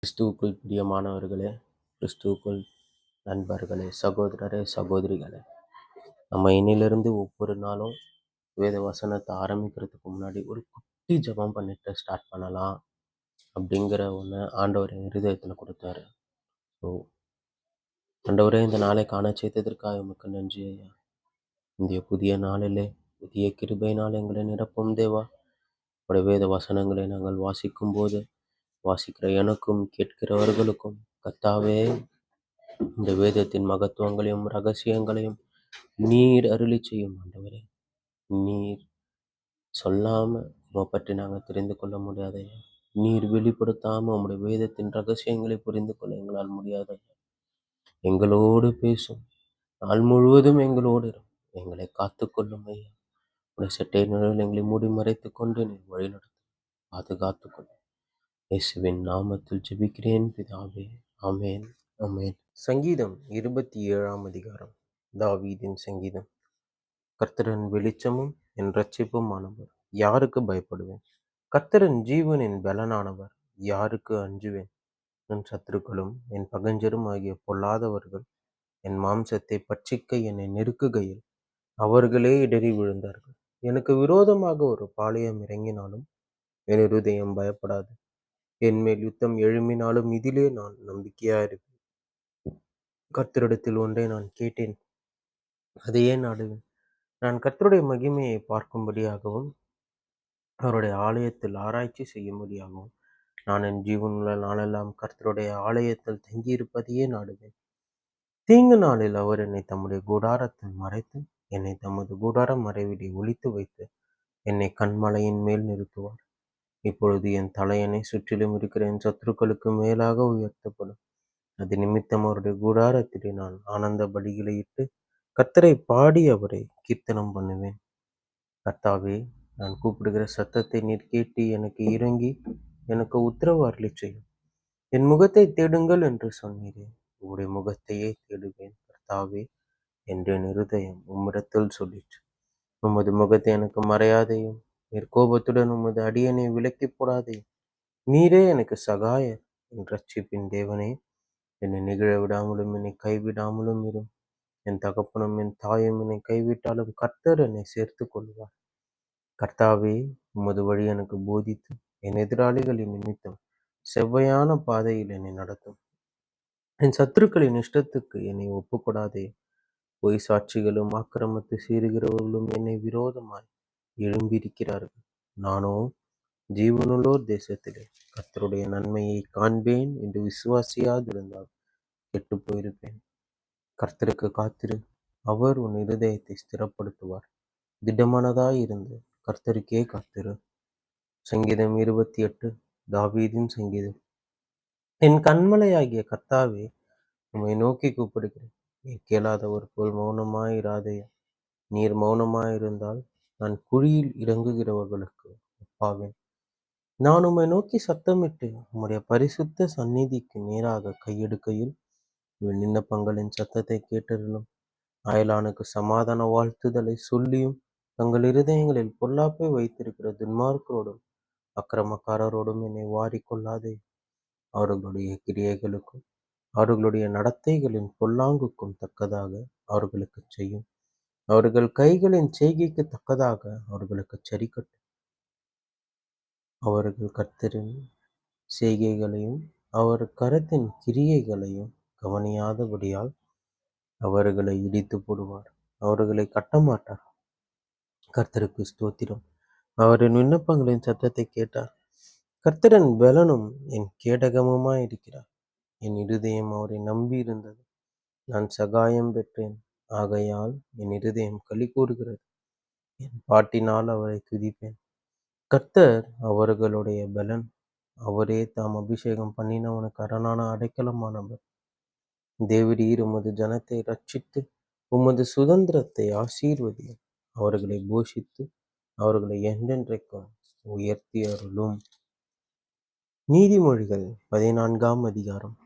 கிறிஸ்துவுக்குள் பிரியமானவர்களே, கிறிஸ்துவுக்குள் நண்பர்களே, சகோதரரே, சகோதரிகளே, நம்ம இன்னிலிருந்து ஒவ்வொரு நாளும் வேத வசனத்தை ஆரம்பிக்கிறதுக்கு முன்னாடி ஒரு குட்டி ஜெபம் பண்ணிட்டு ஸ்டார்ட் பண்ணலாம் அப்படிங்கிற ஒன்று ஆண்டவர் என் இருதயத்தில் கொடுத்தாரு. ஸோ ஆண்டவரே, இந்த நாளை காண செய்ததற்காக உமக்கு நன்றி ஐயா. இந்த புதிய நாளிலே புதிய கிருபையினால் எங்களை நிரப்பும் தேவா. உடைய வேத வசனங்களை நாங்கள் வாசிக்கும் போது வாசிக்கிற எனக்கும் கேட்கிறவர்களுக்கும் கர்த்தாவே, இந்த வேதத்தின் மகத்துவங்களையும் ரகசியங்களையும் நீர் அருளி செய்யும் ஆண்டவரே. நீர் சொல்லாம உம்மை பற்றி நாங்கள் தெரிந்து கொள்ள முடியாதையா. நீர் வெளிப்படுத்தாம உம்முடைய வேதத்தின் ரகசியங்களை புரிந்து கொள்ள எங்களால் முடியாதையா. எங்களோடு பேசும், நாள் முழுவதும் எங்களோடு எங்களை காத்துக்கொள்ளும் ஐயா. உடைய சட்டை நிழலில் எங்களை மூடி மறைத்து கொண்டு நீர் வழிநடத்தும், பாதுகாத்துக்கொள்ளும். இயேசுவின் நாமத்தில் ஜெபிக்கிறேன் பிதாவே, ஆமேன், ஆமேன். சங்கீதம் 27ஆம் அதிகாரம். தாவீதின் சங்கீதம். கர்த்தரின் வெளிச்சமும் என் இரட்சிப்புமானவர், யாருக்கு பயப்படுவேன்? கர்த்தரின் ஜீவனின் பலனானவர், யாருக்கு அஞ்சுவேன்? என் சத்துருக்களும் என் பகைஞரும் ஆகிய பொல்லாதவர்கள் என் மாம்சத்தை பட்சிக்க என்னை நெருக்குகையில் அவர்களே இடறி விழுந்தார்கள். எனக்கு விரோதமாக ஒரு பாளையம் இறங்கினாலும் என் இருதயம் பயப்படாது. என்மேல் யுத்தம் எழும்பினாலும் இதிலே நான் நம்பிக்கையாயிருப்பேன். கர்த்தரிடத்தில் ஒன்றை நான் கேட்டேன், அதையே நாடுவேன். நான் கர்த்தருடைய மகிமையை பார்க்கும்படியாகவும் அவருடைய ஆலயத்தில் ஆராய்ச்சி செய்யும்படியாகவும் நான் என் ஜீவனுள்ள நாளெல்லாம் கர்த்தருடைய ஆலயத்தில் தங்கியிருப்பதையே நாடுவேன். தீங்கு நாளில் அவர் என்னை தம்முடைய கூடாரத்தில் மறைத்து என்னை தமது கூடார மறைவிடை ஒளித்து வைத்து என்னை கண்மலையின் மேல் நிறுத்துவார். இப்பொழுது என் தலையணை சுற்றிலும் இருக்கிற என் சத்துருக்களுக்கு மேலாக உயர்த்தப்படும். அது நிமித்தம் அவருடைய கூடாரத்திலே நான் ஆனந்த பலிகளை இட்டு கர்த்தரை பாடி அவரை கீர்த்தனம் பண்ணுவேன். கர்த்தாவே, நான் கூப்பிடுகிற சத்தத்தை நீர் கேட்டு எனக்கு இறங்கி எனக்கு உத்தரவு அருளி செய்யும். என் முகத்தை தேடுங்கள் என்று சொன்னீரே, உம்முடைய முகத்தையே தேடுவேன் கர்த்தாவே என்று என் இருதயம் உம்மிடத்தில் சொல்லிற்று. உமது முகத்தை எனக்கு மறையாதையும், நீர் கோபத்துடன் உமது அடியனை விலக்கி போடாதையும். நீரே எனக்கு சகாயர், என் இரட்சிப்பின் தேவனே. என்னை நிகழ விடாமலும் என்னை கைவிடாமலும் இரும். என் தகப்பனும் என் தாயும் என்னை கைவிட்டாலும் கர்த்தர் என்னை சேர்த்து கொள்வார். கர்த்தாவே, உமது வழி எனக்கு போதித்து என் எதிராளிகளின் நிமித்தம் செவ்வையான பாதையில் என்னை நடத்தும். என் சத்துருக்களின் இஷ்டத்துக்கு என்னை ஒப்புக்கொடாதே. பொய் சாட்சிகளும் ஆக்கிரமித்து சீறுகிறவர்களும் என்னை விரோதமாய் எழும்பியிருக்கிறார்கள். நானோ ஜீவனுள்ளோர் தேசத்திலே கர்த்தருடைய நன்மையை காண்பேன் என்று விசுவாசியாதிருந்தால் கெட்டு போயிருப்பேன். கர்த்தருக்கு காத்திரு, அவர் உன் இருதயத்தை ஸ்திரப்படுத்துவார். திடமனதாய் இருந்து கர்த்தருக்கே காத்திரு. சங்கீதம் 28. தாவீதின் சங்கீதம். என் கண்மலையாகிய கர்த்தாவே, உம்மை நோக்கி கூப்பிடுகிறேன். நீர் கேளாதவர் போல் மௌனமாயிராதையா. நீர் மௌனமாயிருந்தால் நான் குழியில் இறங்குகிறவர்களுக்கு ஒப்பாவேன். நான் உம்மை நோக்கி சத்தமிட்டு உம்முடைய பரிசுத்த சந்நிதிக்கு நேராக கையெடுக்கையில் என் விண்ணப்பங்களின் சத்தத்தை கேட்டருளும். அயலானுக்கு சமாதான வாழ்த்துதலை சொல்லியும் தங்கள் இருதயங்களில் பொல்லாப்பை வைத்திருக்கிற துன்மார்க்கரோடும் அக்கிரமக்காரரோடும் என்னை வாரிக்கொள்ளாதே. அவர்களுடைய கிரியைகளுக்கும் அவர்களுடைய நடத்தைகளின் பொல்லாங்குக்கும் தக்கதாக அவர்களுக்கு செய்யும். அவர்கள் கைகளின் செய்கைக்கு தக்கதாக அவர்களுக்கு சரிக்கட்டும். அவர்கள் கர்த்தரின் செய்கைகளையும் அவர் கரத்தின் கிரியைகளையும் கவனியாதபடியால் அவர்களை இடித்து போடுவார். அவர்களை கட்டமாட்டார். கர்த்தருக்கு ஸ்தோத்திரம். அவரின் விண்ணப்பங்களின் சத்தத்தை கேட்டார். கர்த்தரின் பலனும் என் கேடகமுமாய் இருக்கிறார். என் இருதயம் அவரை நம்பி இருந்தது. நான் சகாயம் பெற்றேன். ஆகையால் என் இருதயம் களி கூறுகிறது. என் பாட்டினால் அவரை துதிப்பேன். கர்த்தர் அவர்களுடைய பலன். அவரே தாம் அபிஷேகம் பண்ணினவனுக்கு அரணான அடைக்கலமானவர். தேவரீர் உமது ஜனத்தை ரட்சித்து உமது சுதந்திரத்தை ஆசீர்வதியும். அவர்களை போஷித்து அவர்களை என்றென்றைக்கும் உயர்த்தி அருளும். நீதிமொழிகள் 14ஆம் அதிகாரம்.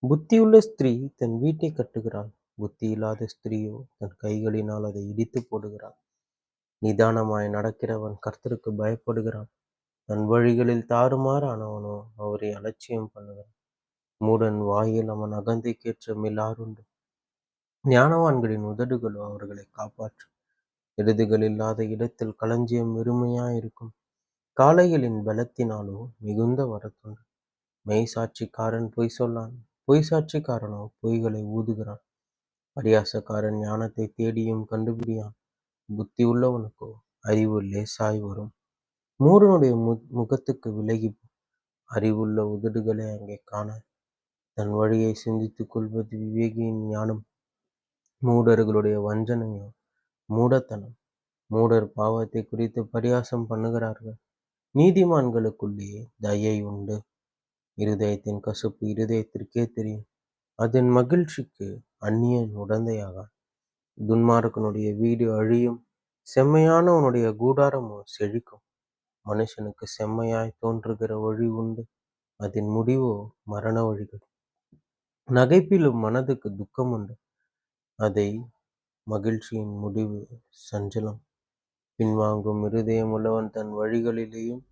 புத்தியுள்ள ஸ்திரீ தன் வீட்டை கட்டுகிறாள். புத்தி இல்லாத ஸ்திரீயோ தன் கைகளினால் அதை இடித்து போடுகிறாள். நிதானமாய் நடக்கிறவன் கர்த்தருக்கு பயப்படுகிறான். தன் வழிகளில் தாறுமாறானவனோ அவரை அலட்சியம் பண்ணுகிறான். மூடன் வாயில் அவன் அகந்தைக்கேற்ற மிலாறுண்டு. ஞானவான்களின் உதடுகளோ அவர்களை காப்பாற்றும். எருதுகள் இல்லாத இடத்தில் களஞ்சியம் வெறுமையாயிருக்கும். காளைகளின் பலத்தினாலோ மிகுந்த வரத்துண்டு. மெய் சாட்சிக்காரன் பொய் சொல்லான். பொய் சாட்சிக்காரனோ பொய்களை ஊதுகிறான். பரியாசக்காரன் ஞானத்தை தேடியும் கண்டுபிடியான். புத்தி உள்ளவனுக்கோ அறிவு லேசாய் வரும். மூடனுடைய முகத்துக்கு விலகி போ. அறிவுள்ள உதடுகளை அங்கே காண. தன் வழியை சிந்தித்துக் கொள்வது விவேகியின் ஞானம். மூடர்களுடைய வஞ்சனையோ மூடத்தனம். மூடர் பாவத்தை குறித்து பரியாசம் பண்ணுகிறார்கள். நீதிமான்களுக்குள்ளே தயை உண்டு. இருதயத்தின் கசப்பு இருதயத்திற்கே தெரியும். அதன் மகிழ்ச்சிக்கு அந்நியன் உடந்தையாகான். துன்மார்க்கனுடைய வீடு அழியும். செம்மையானவனுடைய கூடாரமோ செழிக்கும். மனுஷனுக்கு செம்மையாய் தோன்றுகிற வழி உண்டு. அதன் முடிவோ மரண வழிகள். நகைப்பிலும் மனதுக்கு துக்கம் உண்டு. அதை மகிழ்ச்சியின் முடிவு சஞ்சலம். பின்வாங்கும் இருதயம் உள்ளவன் தன் வழிகளிலேயும்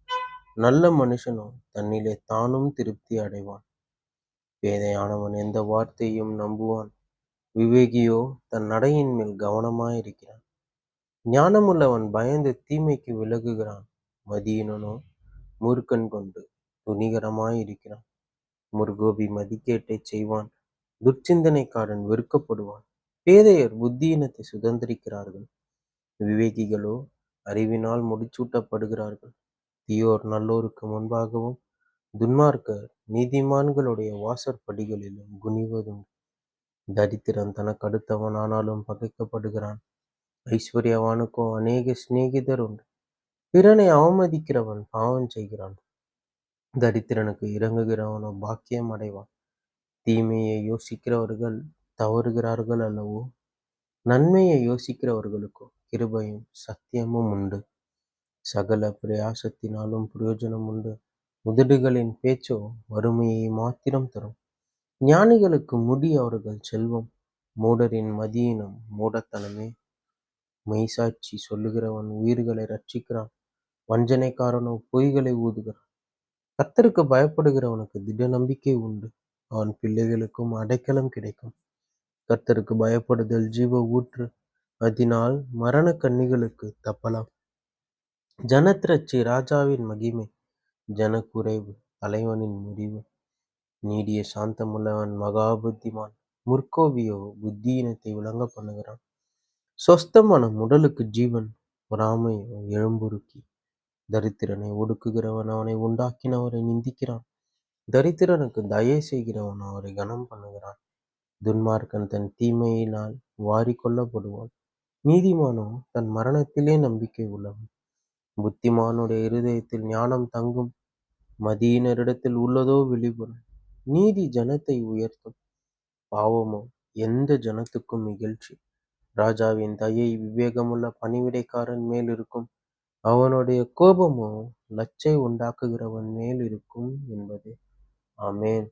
நல்ல மனுஷனோ தன்னிலே தானும் திருப்தி அடைவான். பேதையானவன் எந்த வார்த்தையும் நம்புவான். விவேகியோ தன் நடையின் மேல் கவனமாயிருக்கிறான். ஞானமுள்ளவன் பயந்து தீமைக்கு விலகுகிறான். மதியினனோ மூர்க்கன் கொண்டு துணிகரமாயிருக்கிறான். முற்கோபி மதிக்கேட்டைச் செய்வான். துர்ச்சிந்தனைக்காரன் வெறுக்கப்படுவான். பேதையர் புத்தியினத்தை சுதந்திரிக்கிறார்கள். விவேகிகளோ அறிவினால் முடிச்சூட்டப்படுகிறார்கள். தீயோர் நல்லோருக்கு முன்பாகவும் துன்மார்க்கர் நீதிமான்களுடைய வாசற்படிகளிலும் குனிவதுண்டு. தரித்திரன் தனக்கு அடுத்தவனானாலும் பகைக்கப்படுகிறான். ஐஸ்வர்யவானுக்கோ அநேக சிநேகிதர் உண்டு. பிறனை அவமதிக்கிறவன் பாவம் செய்கிறான். தரித்திரனுக்கு இறங்குகிறவனோ பாக்கியம் அடைவான். தீமையை யோசிக்கிறவர்கள் தவறுகிறார்கள் அல்லவோ? நன்மையை யோசிக்கிறவர்களுக்கோ கிருபையும் சத்தியமும் உண்டு. சகல பிரயாசத்தினாலும் பிரயோஜனம் உண்டு. உதடுகளின் பேச்சோ வறுமையை மாத்திரம் தரும். ஞானிகளுக்கு முடி அவர்கள் செல்வம். மூடரின் மதியினம் மூடத்தனமே. மெய்சாட்சி சொல்லுகிறவன் உயிர்களை ரட்சிக்கிறான். வஞ்சனைக்காரனோ பொய்களை ஊதுகிறான். கர்த்தருக்கு பயப்படுகிறவனுக்கு திட நம்பிக்கை உண்டு. அவன் பிள்ளைகளுக்கும் அடைக்கலம் கிடைக்கும். கர்த்தருக்கு பயப்படுதல் ஜீவ ஊற்று. அதனால் மரண கண்ணிகளுக்கு தப்பலாம். ஜனத்திரட்சி ராஜாவின் மகிமை. ஜனக்குறைவு தலைவனின் முறிவு. நீடிய சாந்தமுள்ளவன் மகா புத்திமான். முற்கோபியோ புத்தியினத்தை விளங்க பண்ணுகிறான். சொஸ்தமனம் உடலுக்கு ஜீவன். பொறாமையோ எழும்புருக்கி. தரித்திரனை ஒடுக்குகிறவன் அவனை உண்டாக்கினவரை நிந்திக்கிறான். தரித்திரனுக்கு தயை செய்கிறவன் அவரை கனம் பண்ணுகிறான். துன்மார்க்கன் தன் தீமையினால் வாரி கொள்ளப்படுவான். நீதிமானோ தன் மரணத்திலே நம்பிக்கை உள்ளவன். புத்திமானுடைய இருதயத்தில் ஞானம் தங்கும். மதியினரிடத்தில் உள்ளதோ வெளிப்படும். நீதி ஜனத்தை உயர்த்தும். பாவமோ எந்த ஜனத்துக்கும் இகழ்ச்சி. ராஜாவின் தயை விவேகமுள்ள பணிவிடைக்காரன் மேல் இருக்கும். அவனுடைய கோபமோ லச்சை உண்டாக்குகிறவன் மேல் இருக்கும் என்பதே. ஆமென்.